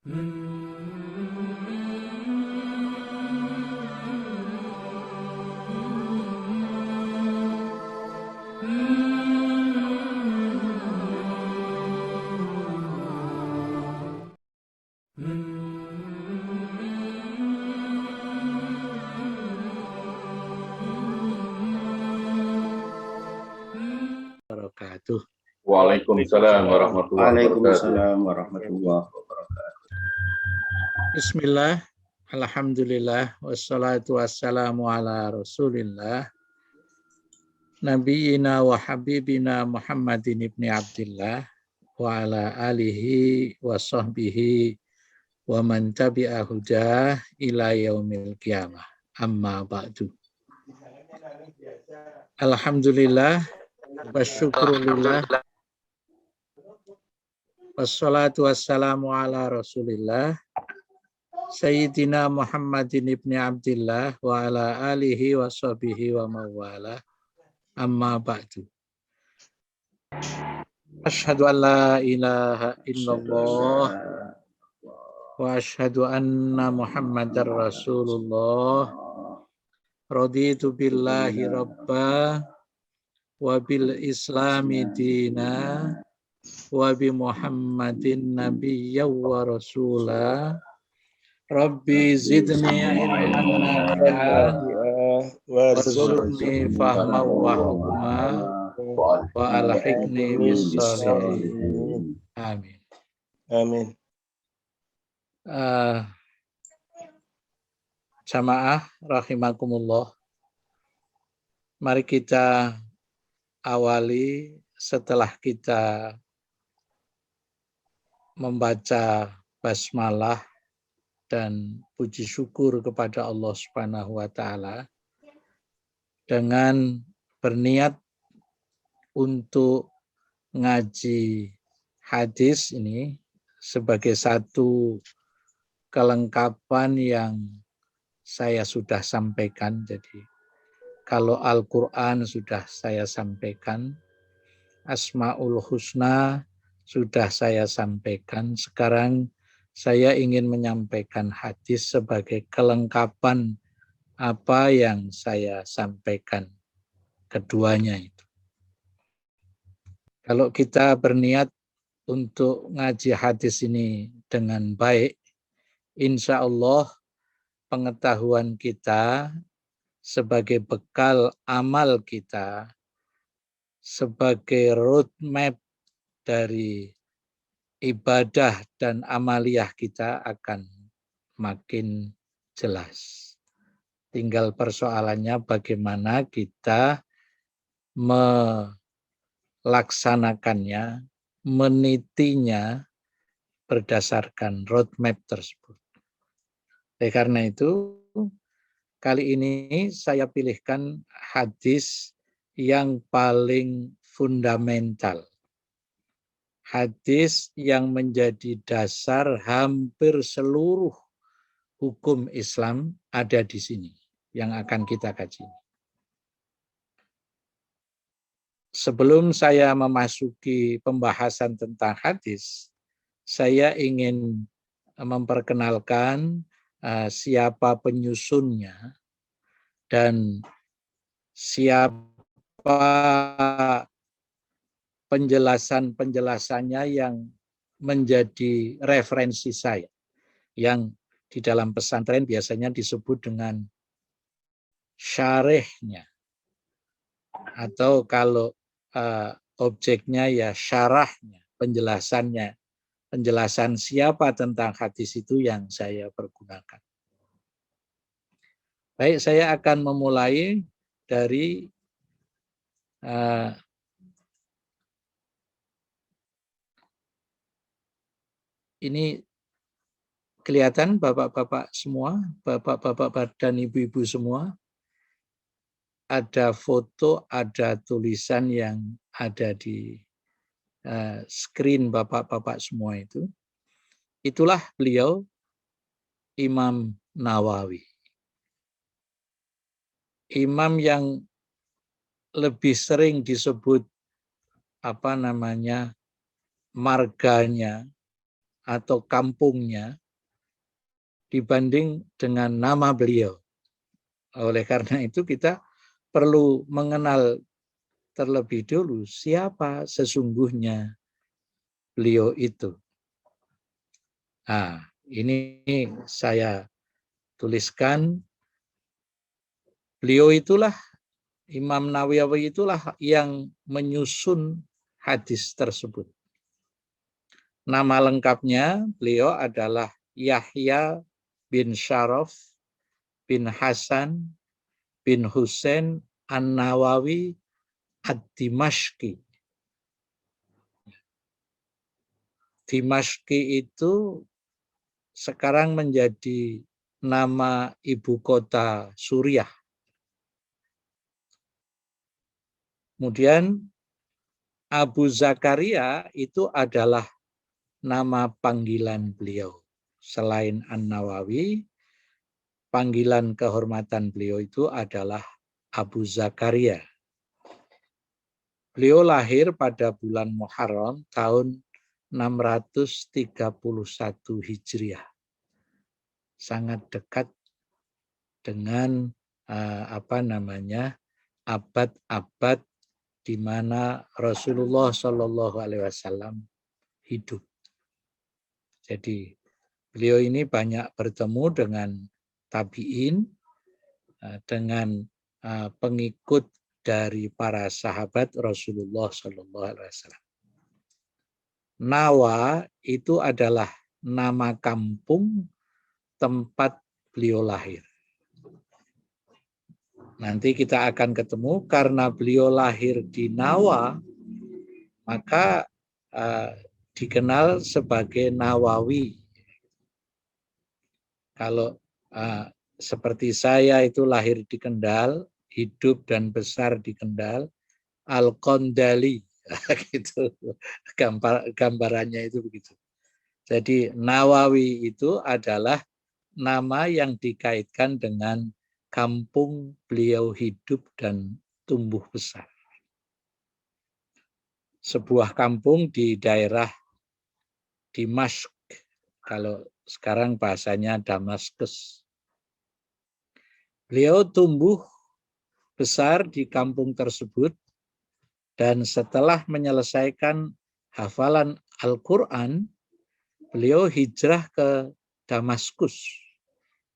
Wabarakatuh. Waalaikumsalam warahmatullahi wabarakatuh. Waalaikumsalam warahmatullahi wabarakatuh. Bismillah, alhamdulillah, wassalatu wassalamu ala rasulillah, nabiyina wa habibina Muhammadin ibni Abdillah, wa ala alihi wa sahbihi wa man tabi'a hudah ila yaumil qiyamah. Amma ba'du. Alhamdulillah, wa syukrulillah, wassalatu wassalamu ala rasulillah, Sayyidina Muhammadin ibni Abdillah wa ala alihi wa sahbihi wa mawala. Amma ba'du. Asyhadu an la ilaha illallah wa asyhadu anna Muhammadar Rasulullah. Raditu billahi rabba wa bil islami dina wa bi Muhammadin nabiyya wa rasula. Rabbi zidni ilman nafi'an warzuqni fahma wa hukma wa alhiqni bis sholihin. Amin. Amin. Jamaah rahimakumullah. Mari kita awali setelah kita membaca basmalah dan puji syukur kepada Allah Subhanahu wa taala dengan berniat untuk ngaji hadis ini sebagai satu kelengkapan yang saya sudah sampaikan. Jadi kalau Al-Qur'an sudah saya sampaikan, Asmaul Husna sudah saya sampaikan, sekarang saya ingin menyampaikan hadis sebagai kelengkapan apa yang saya sampaikan keduanya itu. Kalau kita berniat untuk ngaji hadis ini dengan baik, insya Allah pengetahuan kita sebagai bekal amal kita, sebagai roadmap dari ibadah dan amaliyah kita akan makin jelas. Tinggal persoalannya bagaimana kita melaksanakannya, menitinya berdasarkan roadmap tersebut. Oleh karena itu, kali ini saya pilihkan hadis yang paling fundamental. Hadis yang menjadi dasar hampir seluruh hukum Islam ada di sini yang akan kita kaji. Sebelum saya memasuki pembahasan tentang hadis, saya ingin memperkenalkan siapa penyusunnya dan siapa penjelasannya yang menjadi referensi saya, yang di dalam pesantren biasanya disebut dengan syarihnya, atau kalau objeknya ya syarahnya, penjelasannya, penjelasan siapa tentang hadis itu yang saya pergunakan. Baik, saya akan memulai dari ini kelihatan bapak-bapak semua, bapak-bapak dan ibu-ibu semua, ada foto, ada tulisan yang ada di screen bapak-bapak semua itu. Itulah beliau, Imam Nawawi. Imam yang lebih sering disebut marganya atau kampungnya dibanding dengan nama beliau. Oleh karena itu kita perlu mengenal terlebih dulu siapa sesungguhnya beliau itu. Nah, ini saya tuliskan, beliau itulah, Imam Nawawi itulah yang menyusun hadis tersebut. Nama lengkapnya beliau adalah Yahya bin Syaraf bin Hasan bin Husain An-Nawawi Ad-Dimashqi. Dimashqi itu sekarang menjadi nama ibu kota Suriah. Kemudian Abu Zakaria itu adalah nama panggilan beliau. Selain An-Nawawi, panggilan kehormatan beliau itu adalah Abu Zakaria. Beliau lahir pada bulan Muharram tahun 631 Hijriah. Sangat dekat dengan abad-abad di mana Rasulullah Shallallahu Alaihi Wasallam hidup. Jadi beliau ini banyak bertemu dengan tabi'in, dengan pengikut dari para sahabat Rasulullah Shallallahu Alaihi Wasallam. Nawa itu adalah nama kampung tempat beliau lahir. Nanti kita akan ketemu karena beliau lahir di Nawa, maka dikenal sebagai Nawawi. Kalau seperti saya itu lahir di Kendal, hidup dan besar di Kendal, Al-Qondali, gitu. Gambarannya itu begitu. Jadi Nawawi itu adalah nama yang dikaitkan dengan kampung beliau hidup dan tumbuh besar. Sebuah kampung di daerah Dimashq, kalau sekarang bahasanya Damaskus. Beliau tumbuh besar di kampung tersebut dan setelah menyelesaikan hafalan Al-Quran, beliau hijrah ke Damaskus,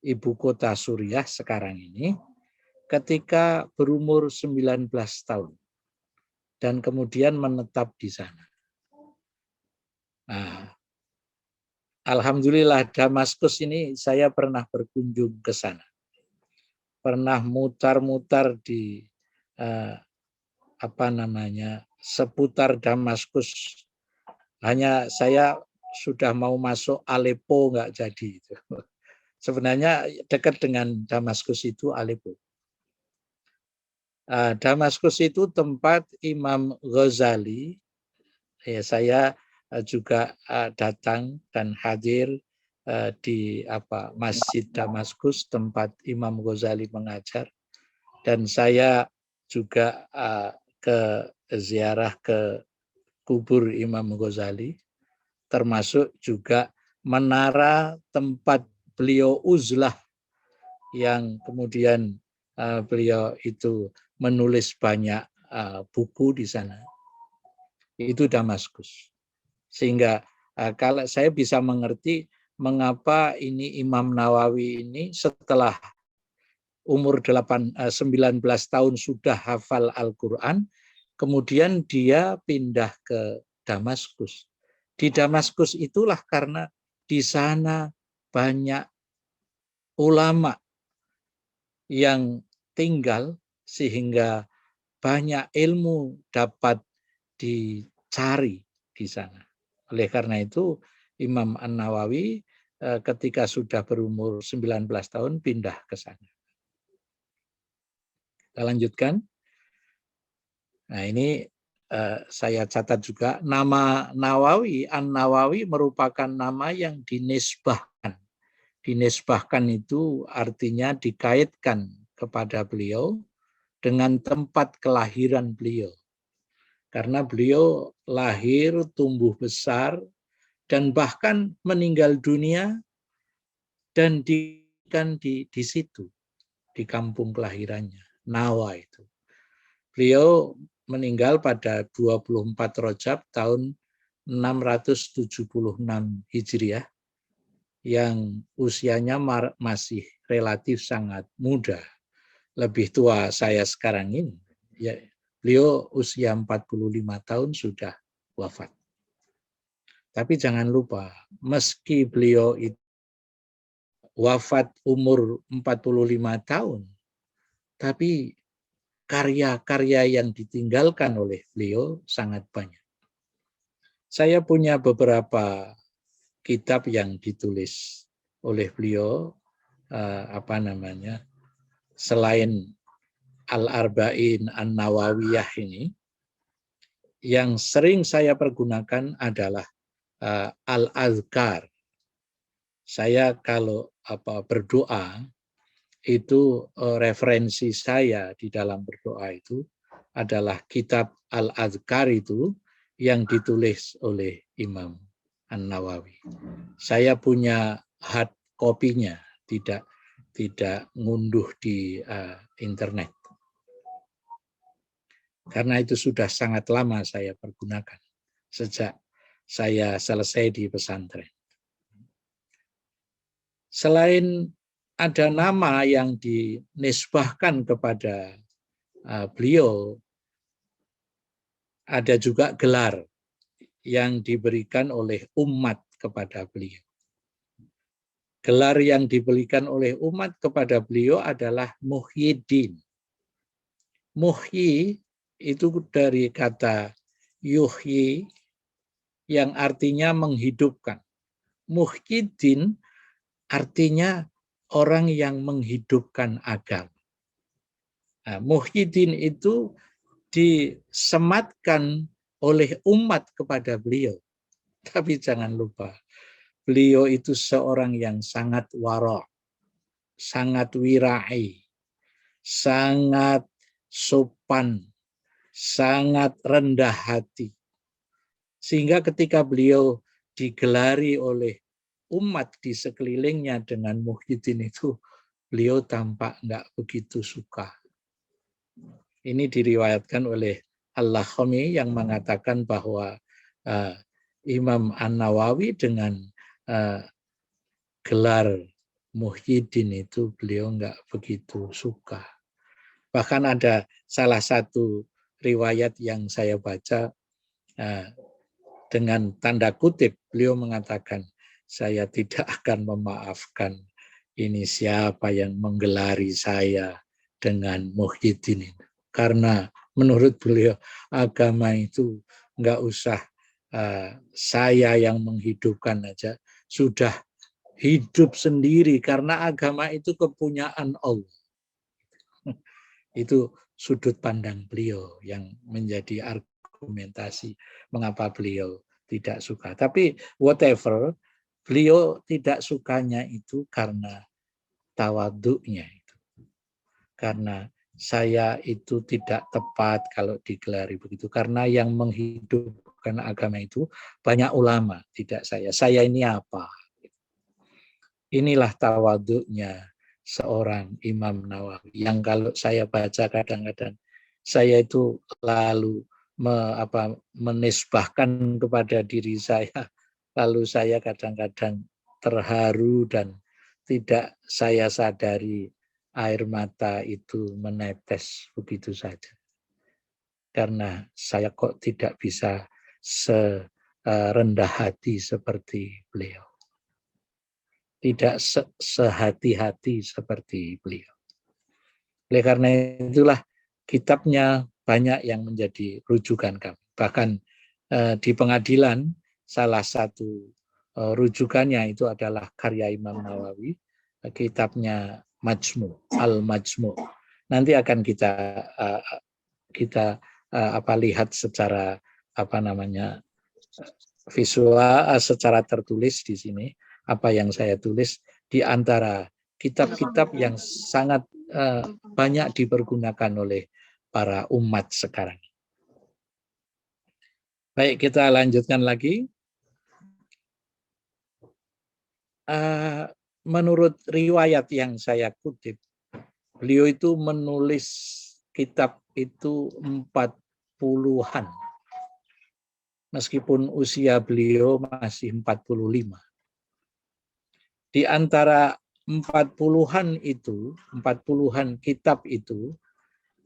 ibu kota Suriah sekarang ini, ketika berumur 19 tahun dan kemudian menetap di sana. Nah, alhamdulillah Damaskus ini saya pernah berkunjung ke sana. Pernah mutar-mutar di seputar Damaskus. Hanya saya sudah mau masuk Aleppo nggak jadi. Sebenarnya dekat dengan Damaskus itu Aleppo. Damaskus itu tempat Imam Ghazali. Ya, saya juga datang dan hadir di Masjid Damaskus tempat Imam Ghazali mengajar, dan saya juga ke ziarah ke kubur Imam Ghazali, termasuk juga menara tempat beliau uzlah yang kemudian beliau itu menulis banyak buku di sana. Itu Damaskus. Sehingga kalau saya bisa mengerti mengapa ini Imam Nawawi ini setelah umur 19 tahun sudah hafal Al-Quran, kemudian dia pindah ke Damaskus. Di Damaskus itulah karena di sana banyak ulama yang tinggal sehingga banyak ilmu dapat dicari di sana. Oleh karena itu Imam An-Nawawi ketika sudah berumur 19 tahun pindah ke sana. Kita lanjutkan. Nah, ini saya catat juga, nama Nawawi, An-Nawawi merupakan nama yang dinisbahkan. Dinisbahkan itu artinya dikaitkan kepada beliau dengan tempat kelahiran beliau. Karena beliau lahir, tumbuh besar, dan bahkan meninggal dunia dan di situ, di kampung kelahirannya, Nawa itu. Beliau meninggal pada 24 Rajab tahun 676 Hijriah, yang usianya masih relatif sangat muda, lebih tua saya sekarang ini. Ya, beliau usia 45 tahun sudah wafat. Tapi jangan lupa, meski beliau itu wafat umur 45 tahun, tapi karya-karya yang ditinggalkan oleh beliau sangat banyak. Saya punya beberapa kitab yang ditulis oleh beliau, selain Al-Arba'in An-Nawawiyah ini, yang sering saya pergunakan adalah Al-Azkar. Saya kalau berdoa, itu referensi saya di dalam berdoa itu adalah kitab Al-Azkar itu yang ditulis oleh Imam An-Nawawi. Saya punya hard copy-nya, tidak ngunduh di internet. Karena itu sudah sangat lama saya pergunakan sejak saya selesai di pesantren. Selain ada nama yang dinisbahkan kepada beliau, ada juga gelar yang diberikan oleh umat kepada beliau. Gelar yang diberikan oleh umat kepada beliau adalah Muhyiddin. Muhyi itu dari kata yuhyi yang artinya menghidupkan. Muhyiddin artinya orang yang menghidupkan agama. Nah, Muhyiddin itu disematkan oleh umat kepada beliau. Tapi jangan lupa, beliau itu seorang yang sangat wara', sangat wirai, sangat sopan, sangat rendah hati. Sehingga ketika beliau digelari oleh umat di sekelilingnya dengan Muhyiddin itu, beliau tampak nggak begitu suka. Ini diriwayatkan oleh Al-Lakhmi yang mengatakan bahwa Imam An-Nawawi dengan gelar Muhyiddin itu beliau nggak begitu suka. Bahkan ada salah satu riwayat yang saya baca dengan tanda kutip, beliau mengatakan, saya tidak akan memaafkan ini siapa yang menggelari saya dengan Muhyiddin ini. Karena menurut beliau agama itu nggak usah saya yang menghidupkan aja, sudah hidup sendiri karena agama itu kepunyaan Allah. Itu sudut pandang beliau yang menjadi argumentasi mengapa beliau tidak suka. Tapi whatever, beliau tidak sukanya itu karena tawaduknya itu. Karena saya itu tidak tepat kalau digelari begitu. Karena yang menghidupkan agama itu banyak ulama, tidak saya. Saya ini apa? Inilah tawaduknya seorang Imam Nawawi. Yang kalau saya baca kadang-kadang, saya itu lalu menisbahkan kepada diri saya. Lalu saya kadang-kadang terharu dan tidak saya sadari air mata itu menetes begitu saja. Karena saya kok tidak bisa serendah hati seperti beliau. Tidak sehati-hati seperti beliau. Oleh karena itulah kitabnya banyak yang menjadi rujukan kami. Bahkan di pengadilan salah satu rujukannya itu adalah karya Imam Nawawi, kitabnya Majmu', Al-Majmu'. Nanti akan kita lihat secara visual, secara tertulis di sini apa yang saya tulis di antara kitab-kitab yang sangat banyak dipergunakan oleh para umat sekarang. Baik, kita lanjutkan lagi. menurut riwayat yang saya kutip, beliau itu menulis kitab itu 40-an. Meskipun usia beliau masih 45. Di antara 40-an itu, 40-an kitab itu,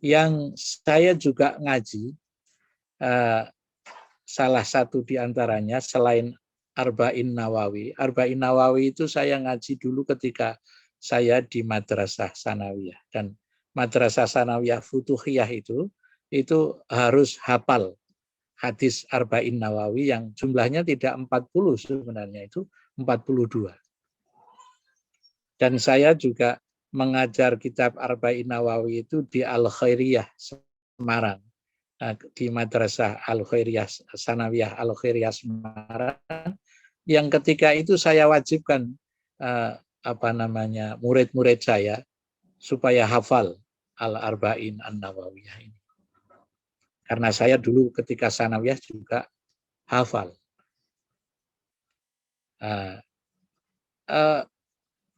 yang saya juga ngaji, salah satu di antaranya selain Arba'in Nawawi. Arba'in Nawawi itu saya ngaji dulu ketika saya di Madrasah Sanawiyah. Dan Madrasah Sanawiyah Futuhiyah itu harus hafal hadis Arba'in Nawawi yang jumlahnya tidak 40 sebenarnya, itu 42. Dan saya juga mengajar kitab Arba'in Nawawi itu di Al-Khairiyah Semarang, di Madrasah Al-Khairiyah Sanawiyah Al-Khairiyah Semarang, yang ketika itu saya wajibkan murid-murid saya supaya hafal Al-Arba'in An-Nawawiyah ini. Karena saya dulu ketika Sanawiyah juga hafal.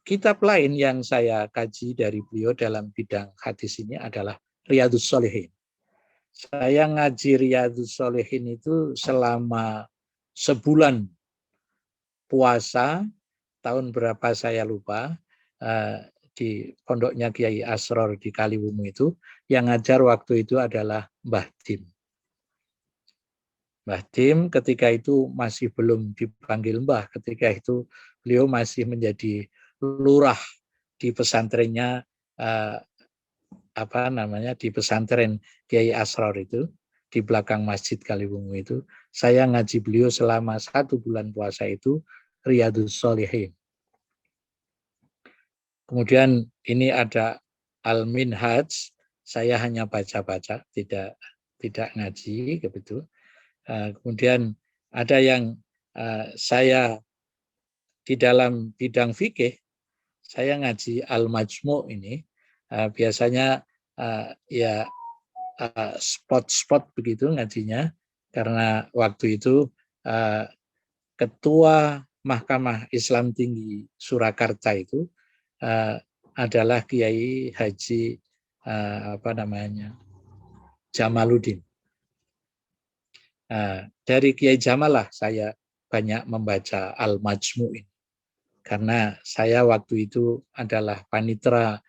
Kitab lain yang saya kaji dari beliau dalam bidang hadis ini adalah Riyadhus Shalihin. Saya ngaji Riyadhus Shalihin itu selama sebulan puasa, tahun berapa saya lupa, di pondoknya Kiai Asror di Kaliwungu itu, yang ngajar waktu itu adalah Mbah Dim. Mbah Dim ketika itu masih belum dipanggil Mbah, ketika itu beliau masih menjadi lurah di pesantrennya, di pesantren Kiai Asror itu, di belakang Masjid Kaliwungu itu. Saya ngaji beliau selama 1 bulan puasa itu Riyadhus Shalihin. Kemudian ini ada Al-Minhaj, saya hanya baca-baca, tidak ngaji begitu. Kemudian ada yang saya di dalam bidang fikih, saya ngaji Al-Majmu' ini, biasanya spot-spot begitu ngajinya, karena waktu itu Ketua Mahkamah Islam Tinggi Surakarta itu adalah Kiai Haji Jamaluddin. Dari Kiai Jamal lah saya banyak membaca Al-Majmu' ini. Karena saya waktu itu adalah panitera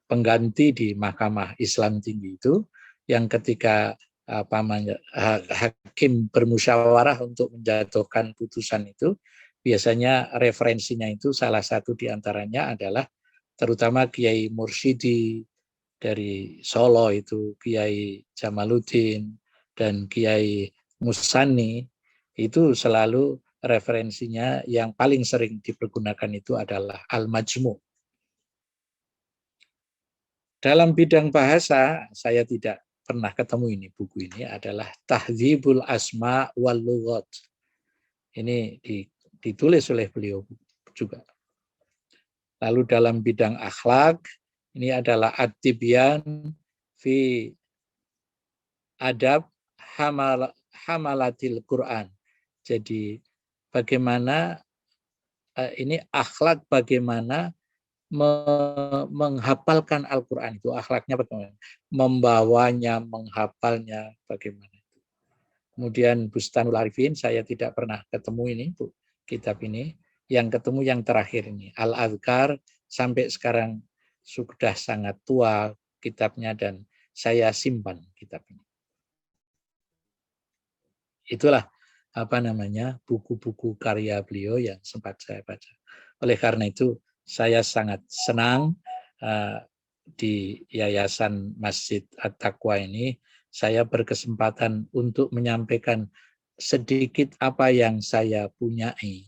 pengganti di Mahkamah Islam Tinggi itu, yang ketika hakim bermusyawarah untuk menjatuhkan putusan itu, biasanya referensinya itu salah satu diantaranya adalah terutama Kiai Mursyidi dari Solo itu, Kiai Jamaluddin, dan Kiai Musani, itu selalu referensinya yang paling sering dipergunakan itu adalah Al-Majmu'. Dalam bidang bahasa, saya tidak pernah ketemu ini, buku ini adalah Tahdzibul Asma wal Lughat. Ini ditulis oleh beliau juga. Lalu dalam bidang akhlak, ini adalah At-Tibyan fi Adab Hamalatil Quran. Jadi bagaimana ini akhlak, bagaimana menghafalkan Al-Quran itu, akhlaknya bagaimana, membawanya, menghafalnya bagaimana. Kemudian Bustanul Arifin, saya tidak pernah ketemu ini, Bu, kitab ini. Yang ketemu yang terakhir ini, Al-Adhkar, sampai sekarang sudah sangat tua kitabnya dan saya simpan kitab ini. Itulah buku-buku karya beliau yang sempat saya baca. Oleh karena itu, saya sangat senang di Yayasan Masjid At-Taqwa ini, saya berkesempatan untuk menyampaikan sedikit apa yang saya punyai.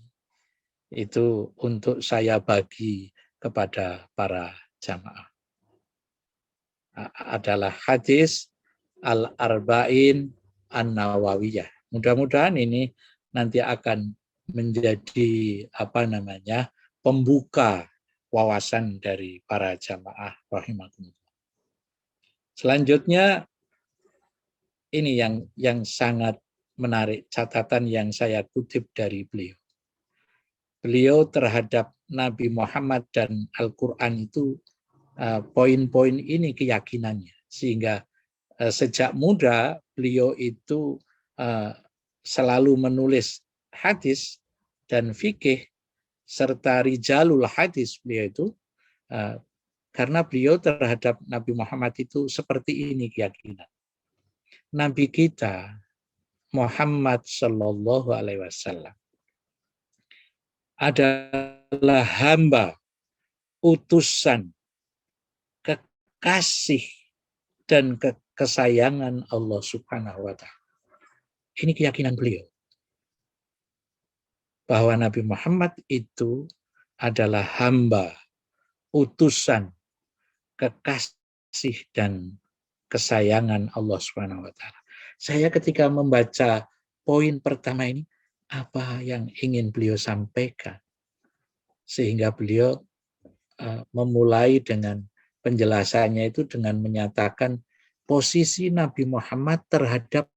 Itu untuk saya bagi kepada para jamaah. Adalah hadis Al-Arba'in An-Nawawiyah. Mudah-mudahan ini nanti akan menjadi pembuka wawasan dari para jamaah rahimakumullah. Selanjutnya ini yang sangat menarik, catatan yang saya kutip dari beliau. beliau terhadap Nabi Muhammad dan Al-Quran itu poin-poin ini keyakinannya. Sehingga sejak muda beliau itu selalu menulis hadis dan fikih serta rijalul hadis beliau itu karena beliau terhadap Nabi Muhammad itu seperti ini keyakinan. Nabi kita Muhammad Shallallahu Alaihi Wasallam adalah hamba, utusan, kekasih dan kesayangan Allah Subhanahu Wa Taala. Ini keyakinan beliau bahwa Nabi Muhammad itu adalah hamba, utusan, kekasih dan kesayangan Allah Subhanahu Wa Taala. Saya ketika membaca poin pertama ini, apa yang ingin beliau sampaikan? Sehingga beliau memulai dengan penjelasannya itu dengan menyatakan posisi Nabi Muhammad terhadap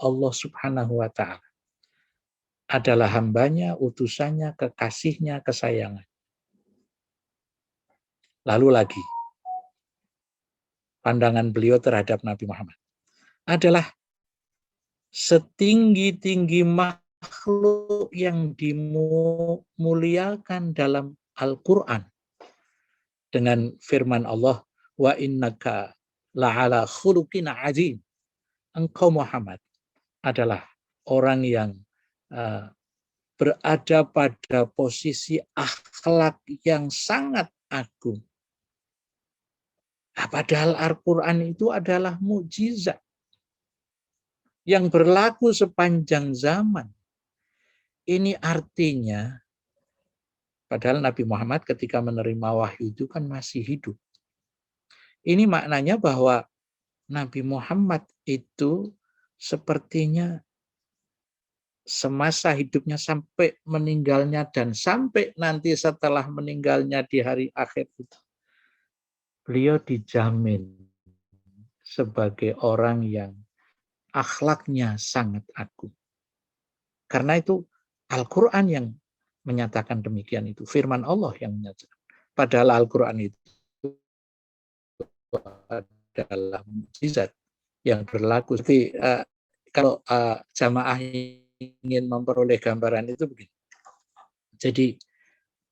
Allah Subhanahu Wa Taala adalah hambanya, utusannya, kekasihnya, kesayangan. Lalu lagi, pandangan beliau terhadap Nabi Muhammad adalah setinggi-tinggi makhluk yang dimuliakan dalam Al-Quran dengan firman Allah, wa innaka la'ala khuluqin azim. Engkau Muhammad adalah orang yang berada pada posisi akhlak yang sangat agung. Padahal Al-Quran itu adalah mukjizat yang berlaku sepanjang zaman. Ini artinya, padahal Nabi Muhammad ketika menerima wahyu itu kan masih hidup. Ini maknanya bahwa Nabi Muhammad itu sepertinya semasa hidupnya sampai meninggalnya dan sampai nanti setelah meninggalnya di hari akhir itu, beliau dijamin sebagai orang yang akhlaknya sangat agung. Karena itu Al-Quran yang menyatakan demikian itu. Firman Allah yang menyatakan. Padahal Al-Quran itu adalah mukjizat yang berlaku. Tapi kalau jamaah ingin memperoleh gambaran itu begini. Jadi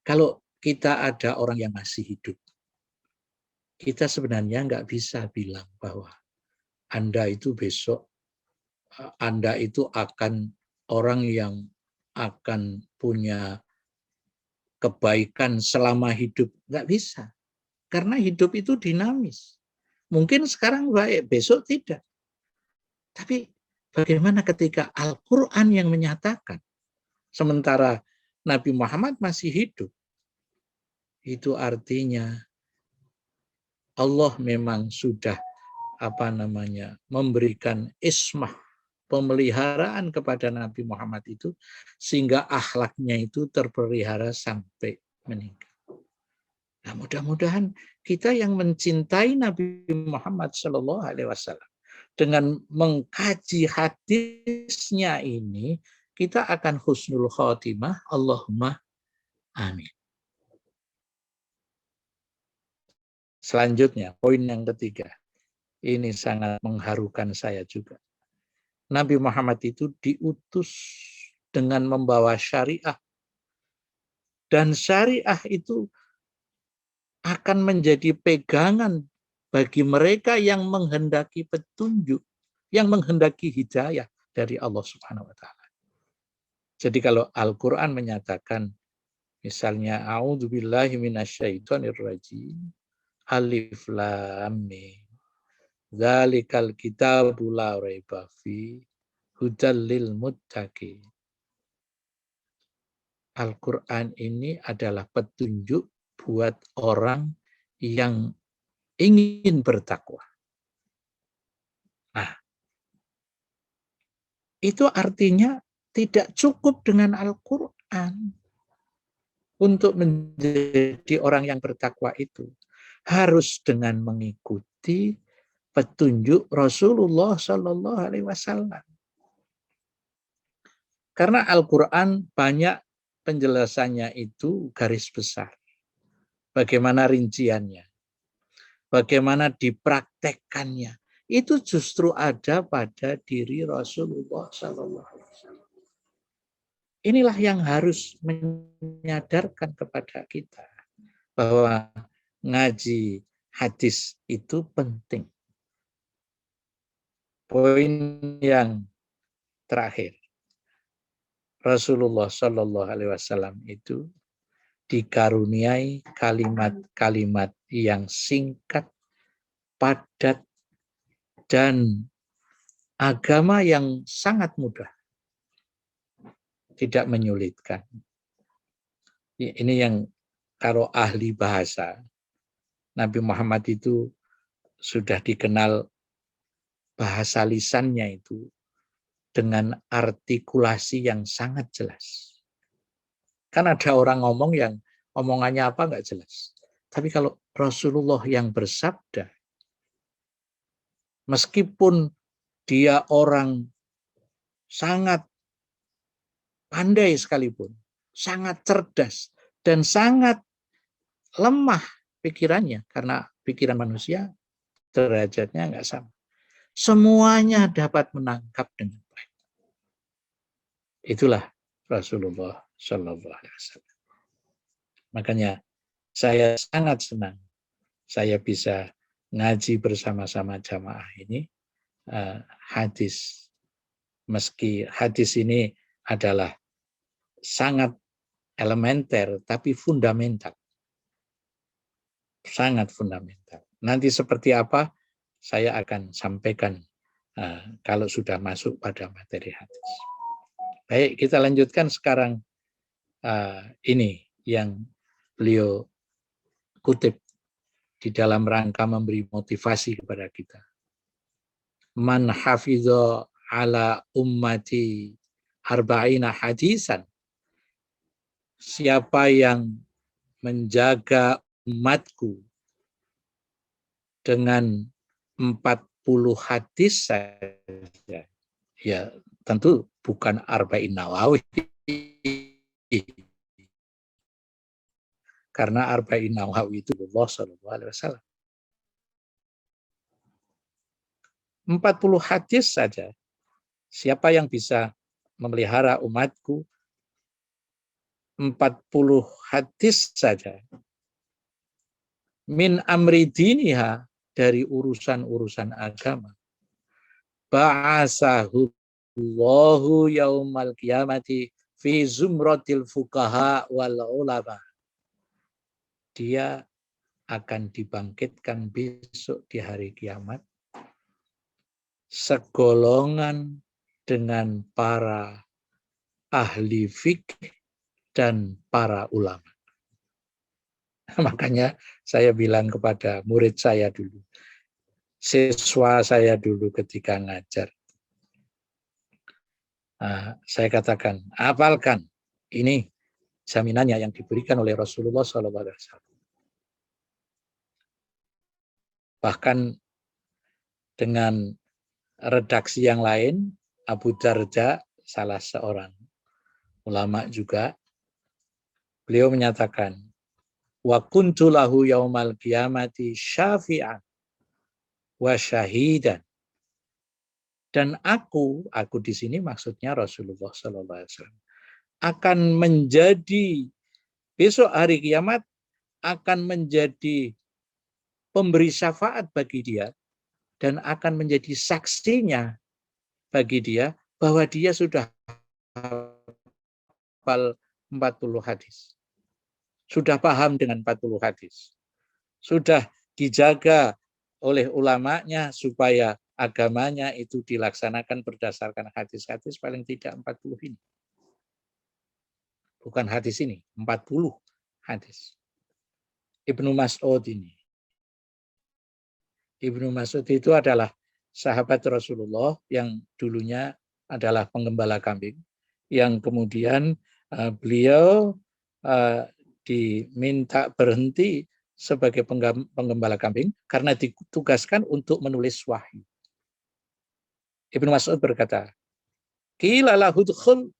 kalau kita ada orang yang masih hidup, kita sebenarnya nggak bisa bilang bahwa Anda itu besok, Anda itu akan orang yang akan punya kebaikan selama hidup. Nggak bisa. Karena hidup itu dinamis. Mungkin sekarang baik, besok tidak. Tapi bagaimana ketika Al-Quran yang menyatakan, sementara Nabi Muhammad masih hidup, itu artinya Allah memang sudah memberikan ismah, pemeliharaan kepada Nabi Muhammad itu, sehingga akhlaknya itu terpelihara sampai meninggal. Nah, mudah-mudahan kita yang mencintai Nabi Muhammad SAW dengan mengkaji hadisnya ini, kita akan husnul khotimah. Allahumma amin. Selanjutnya, poin yang ketiga. Ini sangat mengharukan saya juga. Nabi Muhammad itu diutus dengan membawa syariah. Dan syariah itu akan menjadi pegangan bagi mereka yang menghendaki petunjuk, yang menghendaki hidayah dari Allah Subhanahu wa Ta'ala. Jadi kalau Al-Quran menyatakan, misalnya, a'udzubillahi minasyaitonirrajim, alif lam mim, dzalikal kitabu la raiba fi, hudal lil muttaqin. Al-Quran ini adalah petunjuk buat orang yang ingin bertakwa. Nah, itu artinya tidak cukup dengan Al-Quran untuk menjadi orang yang bertakwa itu. Harus dengan mengikuti petunjuk Rasulullah Shallallahu Alaihi Wasallam. Karena Al-Quran banyak penjelasannya itu garis besar. Bagaimana rinciannya, bagaimana dipraktekkannya, itu justru ada pada diri Rasulullah SAW. Inilah yang harus menyadarkan kepada kita bahwa ngaji hadis itu penting. Poin yang terakhir, Rasulullah Shallallahu Alaihi Wasallam itu dikaruniai kalimat-kalimat yang singkat, padat, dan agama yang sangat mudah, tidak menyulitkan. Ini yang kalau ahli bahasa, Nabi Muhammad itu sudah dikenal bahasa lisannya itu dengan artikulasi yang sangat jelas. Kan ada orang ngomong yang omongannya apa nggak jelas. Tapi kalau Rasulullah yang bersabda, meskipun dia orang sangat pandai sekalipun, sangat cerdas, dan sangat lemah pikirannya, karena pikiran manusia derajatnya nggak sama. Semuanya dapat menangkap dengan baik. Itulah Rasulullah Shallallahu Alaihi Wasallam. Makanya saya sangat senang saya bisa ngaji bersama-sama jamaah ini hadis. Meski hadis ini adalah sangat elementer tapi fundamental. Sangat fundamental. Nanti seperti apa saya akan sampaikan kalau sudah masuk pada materi hadis. Baik, kita lanjutkan sekarang ini yang beliau kutip di dalam rangka memberi motivasi kepada kita. Man hafidha ala ummati arba'ina hadisan. Siapa yang menjaga umatku dengan 40 hadis saja. Ya, tentu bukan arba'in nawawi. Karena arba'in nawawi itu Allah sallallahu alaihi wasallam. 40 hadis saja. Siapa yang bisa memelihara umatku 40 hadis saja. Min amri diniha, dari urusan-urusan agama. Ba'asahu Allahu yaumal qiyamati fi zumratil fuqaha wal ulama. Dia akan dibangkitkan besok di hari kiamat segolongan dengan para ahli fikih dan para ulama. Makanya saya bilang kepada murid saya dulu, siswa saya dulu ketika ngajar, saya katakan, hafalkan, ini jaminannya yang diberikan oleh Rasulullah SAW. Bahkan dengan redaksi yang lain, Abu Darda, salah seorang ulama juga, beliau menyatakan, wa kuntu lahu yaumal qiyamati syafi'an wa syahidan. Dan aku di sini maksudnya Rasulullah SAW, akan menjadi besok hari kiamat akan menjadi pemberi syafaat bagi dia dan akan menjadi saksinya bagi dia bahwa dia sudah hafal 40 hadis. Sudah paham dengan 40 hadis. Sudah dijaga oleh ulamanya supaya agamanya itu dilaksanakan berdasarkan hadis-hadis paling tidak 40 ini. Bukan hadis ini, 40 hadis. Ibnu Mas'ud ini. Ibnu Mas'ud itu adalah sahabat Rasulullah yang dulunya adalah penggembala kambing. Yang kemudian beliau diminta berhenti sebagai penggembala kambing karena ditugaskan untuk menulis wahyu. Ibnu Mas'ud berkata, "Qila lahu udkhul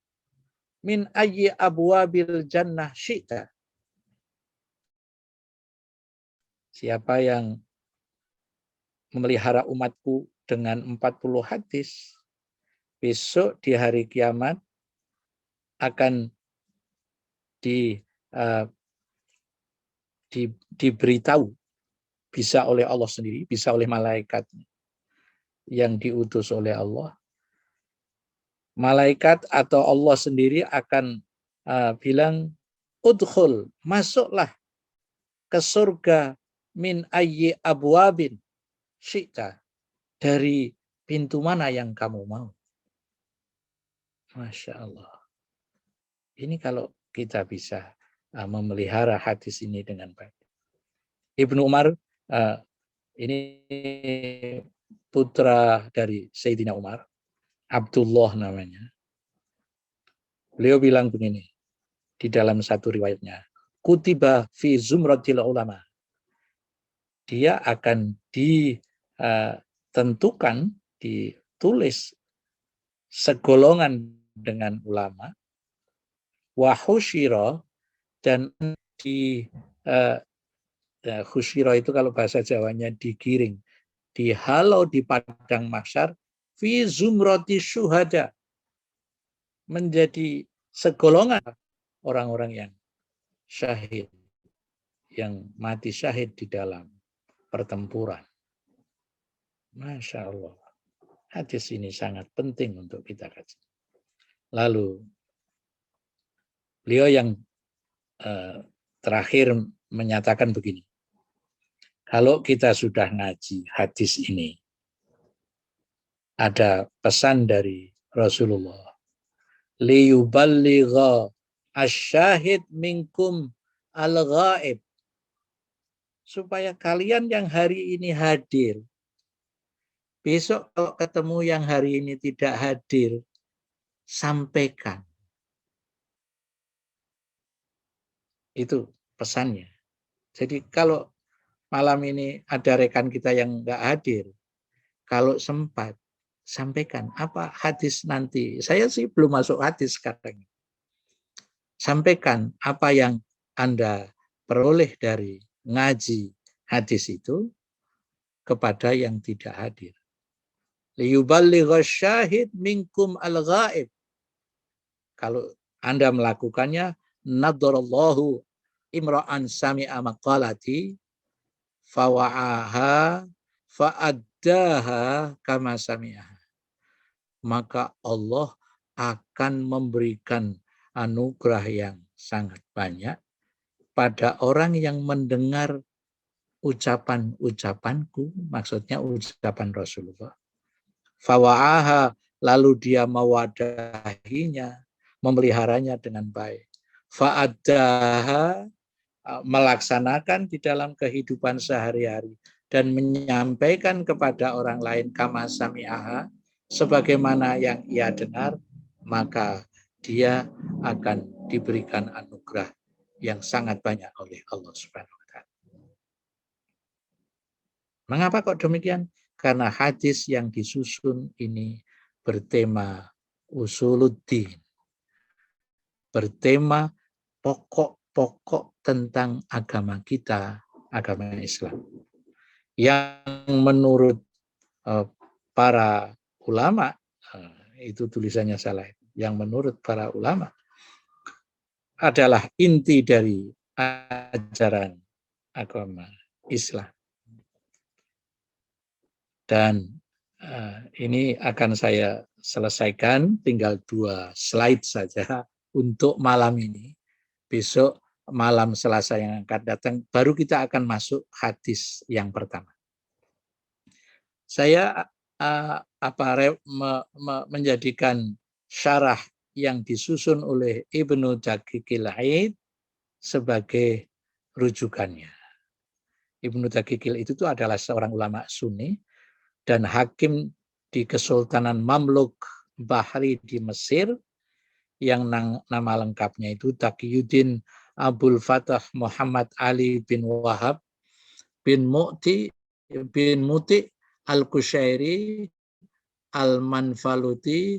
min ayyi abwabil jannah syi'ta. Siapa yang memelihara umatku dengan 40 hadis, besok di hari kiamat akan diberitahu, bisa oleh Allah sendiri, bisa oleh malaikat yang diutus oleh Allah. Malaikat atau Allah sendiri akan bilang, udkhul, masuklah ke surga min ayyi abwabin syi'ta, dari pintu mana yang kamu mau. Masya Allah. Ini kalau kita bisa memelihara hadis ini dengan baik. Ibnu Umar, ini putra dari Sayyidina Umar, Abdullah namanya. Beliau bilang begini di dalam satu riwayatnya, kutiba fi zumratil ulama. Dia akan ditentukan, ditulis segolongan dengan ulama, wa husyira, dan husyira itu kalau bahasa Jawanya digiring, dihalau di padang mahsyar, fi zumrati syuhada, menjadi segolongan orang-orang yang syahid, yang mati syahid di dalam pertempuran. Masya Allah. Hadis ini sangat penting untuk kita kaji. Lalu beliau yang terakhir menyatakan begini, kalau kita sudah ngaji hadis ini, ada pesan dari Rasulullah, liyuballigha asyahid minkum al-ghaib, supaya kalian yang hari ini hadir, besok kalau ketemu yang hari ini tidak hadir, sampaikan. Itu pesannya. Jadi kalau malam ini ada rekan kita yang nggak hadir, kalau sempat, sampaikan apa hadis nanti. Saya sih belum masuk hadis sekarang. Sampaikan apa yang Anda peroleh dari ngaji hadis itu kepada yang tidak hadir. Liyuballigha syahid minkum al-ghaib. Kalau Anda melakukannya, nadarallahu imra'an sami'a maqalati fawa'aha fa'addaha kama sami'aha. Maka Allah akan memberikan anugerah yang sangat banyak pada orang yang mendengar ucapan-ucapanku, maksudnya ucapan Rasulullah. Fawa'aha, lalu dia mewadahinya, memeliharanya dengan baik. Fa'addaha, melaksanakan di dalam kehidupan sehari-hari dan menyampaikan kepada orang lain kama sami'aha, sebagaimana yang ia dengar, maka dia akan diberikan anugerah yang sangat banyak oleh Allah Subhanahu wa taala. Mengapa kok demikian? Karena hadis yang disusun ini bertema usuluddin, bertema pokok-pokok tentang agama kita, agama Islam. Yang menurut para ulama, itu tulisannya salah, yang menurut para ulama adalah inti dari ajaran agama Islam. Dan ini akan saya selesaikan, tinggal 2 slide saja untuk malam ini. Besok malam Selasa yang akan datang, baru kita akan masuk hadis yang pertama. Saya menjadikan syarah yang disusun oleh Ibnu Daqiqil Aid sebagai rujukannya. Ibnu Daqiqil itu adalah seorang ulama Sunni dan hakim di Kesultanan Mamluk Bahri di Mesir, yang nama lengkapnya itu Taqiyuddin Abul Fatah Muhammad Ali bin Wahab bin Mu'ti Al-Kushairi Al-Manfaluti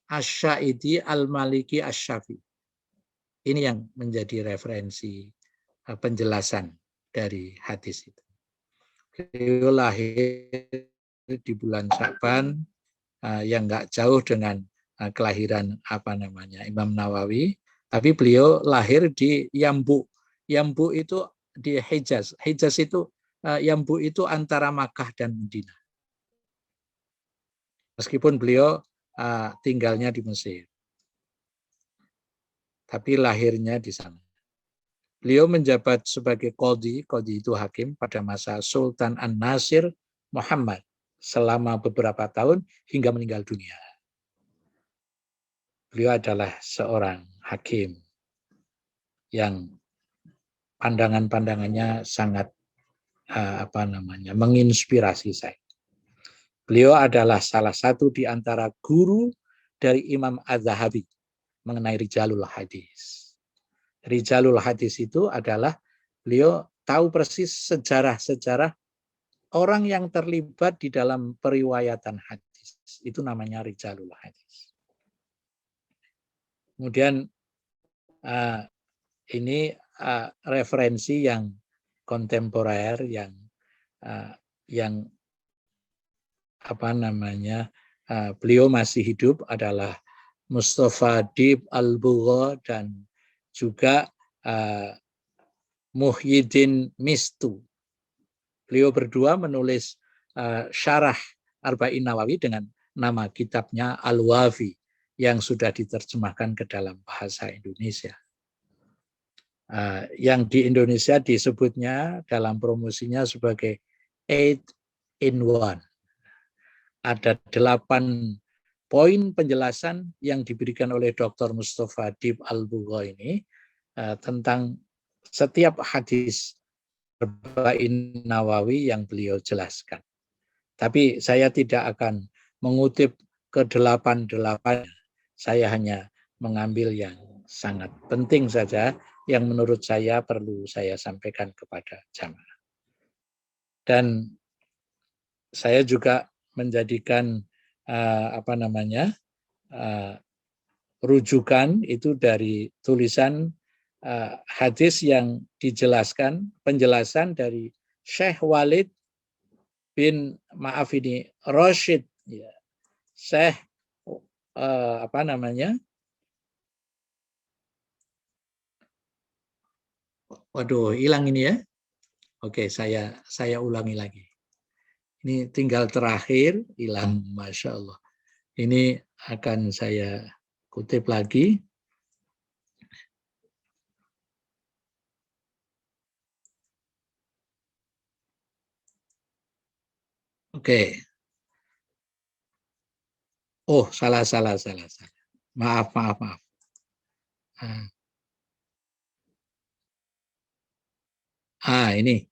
Asy-Syaidi Al-Maliki Asy-Syafi. Ini yang menjadi referensi penjelasan dari hadis itu. Beliau lahir di bulan Sya'ban yang nggak jauh dengan kelahiran Imam Nawawi, tapi beliau lahir di Yambu. Yambu itu di Hijaz. Hijaz itu Yambu itu antara Makkah dan Madinah. Meskipun beliau tinggalnya di Mesir, tapi lahirnya di sana. Beliau menjabat sebagai qadhi itu hakim pada masa Sultan An-Nasir Muhammad selama beberapa tahun hingga meninggal dunia. Beliau adalah seorang hakim yang pandangan-pandangannya sangat menginspirasi saya. Beliau adalah salah satu di antara guru dari Imam Az-Zahabi mengenai rijalul hadis. Rijalul hadis itu adalah beliau tahu persis sejarah-sejarah orang yang terlibat di dalam periwayatan hadis. Itu namanya rijalul hadis. Kemudian ini referensi yang kontemporer yang beliau masih hidup adalah Mustafa Dib Al-Bugha dan juga Muhyiddin Mistu. Beliau berdua menulis syarah Arba'in Nawawi dengan nama kitabnya Al-Wafi yang sudah diterjemahkan ke dalam bahasa Indonesia. Yang di Indonesia disebutnya dalam promosinya sebagai 8 in 1. Ada 8 poin penjelasan yang diberikan oleh Dr. Mustafa Dib Al-Bugha ini tentang setiap hadis Arba'in Nawawi yang beliau jelaskan. Tapi saya tidak akan mengutip ke-8. Saya hanya mengambil yang sangat penting saja yang menurut saya perlu saya sampaikan kepada jamaah. Dan saya juga menjadikan rujukan itu dari tulisan hadis yang dijelaskan, penjelasan dari Syekh Walid bin Rashid, ya. Syekh waduh, hilang ini ya. Oke, saya ulangi lagi. Ini tinggal terakhir, hilang, Masya Allah. Ini akan saya kutip lagi. Oke. Oh, salah. Maaf. Ini.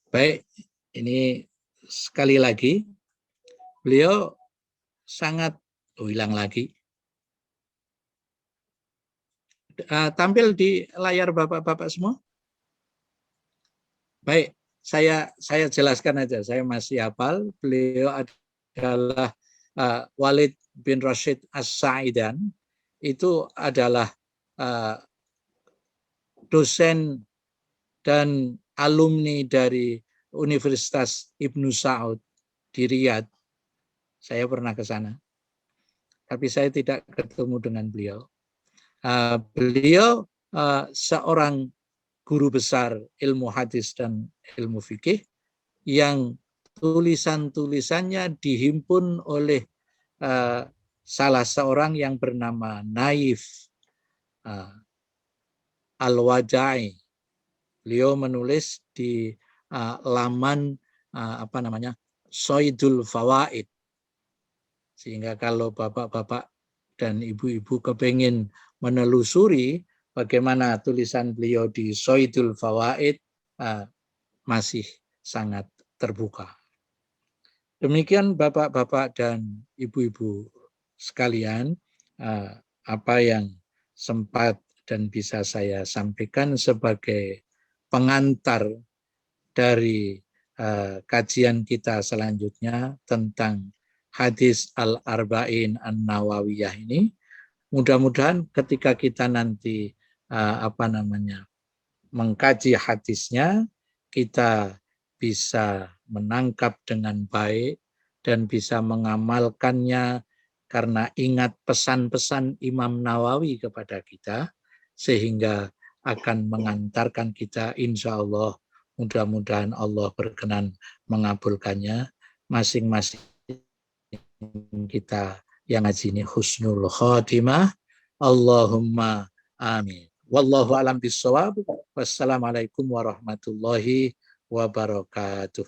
Baik, ini sekali lagi. Beliau sangat, hilang lagi. Tampil di layar Bapak-bapak semua? Baik, saya jelaskan aja. Saya masih hafal. Beliau adalah Walid bin Rashid As-Sa'idan. Itu adalah dosen dan alumni dari Universitas Ibnu Saud di Riyadh. Saya pernah ke sana, tapi saya tidak ketemu dengan beliau. Beliau seorang guru besar ilmu hadis dan ilmu fikih yang tulisan-tulisannya dihimpun oleh salah seorang yang bernama Naif Al-Wajai. Beliau menulis di laman Soidul Fawaid. Sehingga kalau bapak-bapak dan ibu-ibu kepingin menelusuri bagaimana tulisan beliau di Soidul Fawaid, masih sangat terbuka. Demikian bapak-bapak dan ibu-ibu sekalian, apa yang sempat dan bisa saya sampaikan sebagai pengantar dari kajian kita selanjutnya tentang hadis Al-Arba'in An-Nawawiyah ini. Mudah-mudahan ketika kita nanti mengkaji hadisnya, kita bisa menangkap dengan baik dan bisa mengamalkannya karena ingat pesan-pesan Imam Nawawi kepada kita, sehingga akan mengantarkan kita insya Allah, mudah-mudahan Allah berkenan mengabulkannya, masing-masing kita yang ngaji ini husnul khotimah. Allahumma amin. Wallahu a'lam bishawab. Wassalamualaikum warahmatullahi wabarakatuh.